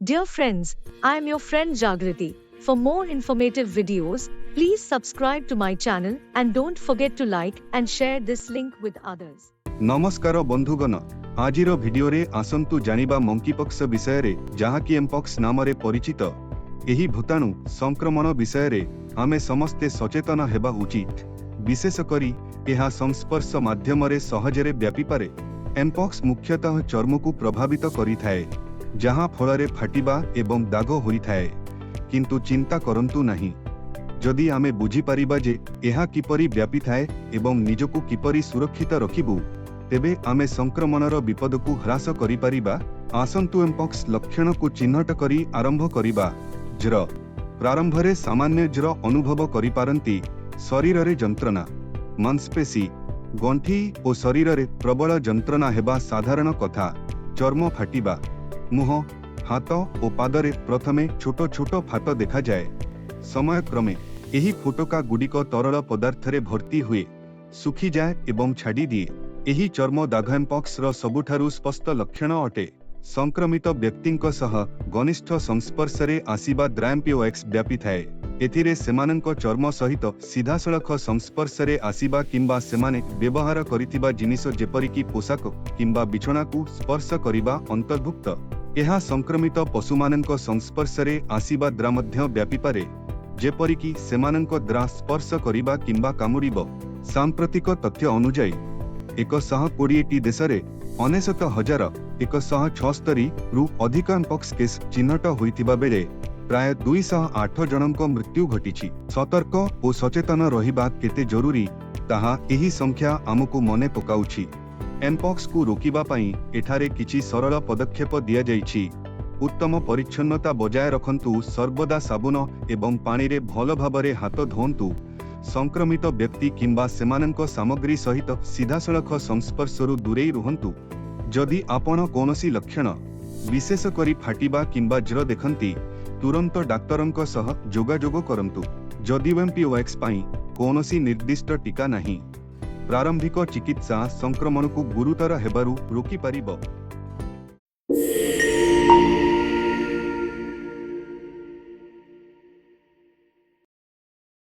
Dear friends, I am your friend Jagriti. For more informative videos, please subscribe to my channel and don't forget to like and share this link with others. नमस्कार बंधुगण आजिर video रे आसंतु जानिबा monkeypox विषय रे जहाँकि mpox नाम रे परिचित एही भूताणु संक्रमण विषय रे आमे समस्ते सचेतन हेबा उचित। विशेष करी एहा संस्पर्श माध्यम रे सहजरे व्यापी पारे। एमपॉक्स मुख्यतः चर्म को प्रभावित करि थाए, जहाँ फल फाटिबा एवं दाग होई थाए। किंतु चिंता करंतु नहीं, जदि आमे बुझी परिबा जे एहा किपरि व्यापी थाए एवं निजको किपरि सुरक्षित रखिबु, तेबे आमे संक्रमणर विपद को ह्रास करि परिबा। आसंतु एमपॉक्स लक्षण को चिन्हट करी आरंभ करिबा। ज्वर प्रारंभ रे सामान्य ज्वर अनुभव करि पारंती। शरीर रे जंत्रणा, मांसपेशी, गंठी और शरीर रे प्रबल जंत्रणा हेबा साधारण कथा। चर्म फाटिबा, मुह, हाथ और पादरे प्रथमे छोट छोट फाट देखा जाए। समय क्रमे एही फुटका गुडिक तरल पदार्थ रे भर्ती हुए, सुखी जाए एवं छाड़ी दिए। एही चर्म दाग एमपॉक्स रो सबुठारु स्पष्ट लक्षण अटे। संक्रमित व्यक्तिंक सह घनिष्ठ संस्पर्श रे आसीबा एमपॉक्स व्यापी थाए। एथिरे सेमानंक चर्म सहित सीधासळख संस्पर्श रे आसीबा किंबा सेमाने व्यवहार करितिबा जिनिस जेपरिकी पोशाक किंबा बिछଣା को स्पर्श करिबा अंतर्भुक्त। एहा संक्रमित पशुमानंक संस्पर्श रे आसीबा द्रा मध्य व्यापी पारे, जेपरिकी सेमानंक द्रा स्पर्श करिबा किंबा कामुडिबो। सांप्रतिक तथ्य अनुଯାयी 120टी देश रे 99,176 रु अधिक एमपॉक्स केस चिन्हट होइतिबा बेले प्राय 208 जनक मृत्यु घटिछि। सतर्क और सचेतन रहिबा केते जरूरी ताहा एही संख्या आमको मने पकाउछि। एमपॉक्स को रोकिबा पई एठारे किछि सरल पदक्षेप दिया जाइछि। उत्तम परिच्छन्नता बजाय रखंतु। सर्वदा साबुन एवं पानी रे भल भाबरे हाथ धोंतु। संक्रमित व्यक्ति किंबा सेमानंक सामग्री सहित सीधासळख संस्पर्शरु दूरेई रुहंतु। जदि आपण कोनोसी लक्षण विशेष करी फाटिबा किंबा ज्वर देखंती, तुरंत डाक्तरंक सह जोगाजोग करंतु। जदि एमपॉक्स पई कोनोसी निर्दिष्ट टीका नाही, प्रारंभिक चिकित्सा संक्रमण को गुरुतर हेबारु रोकी पारिबो।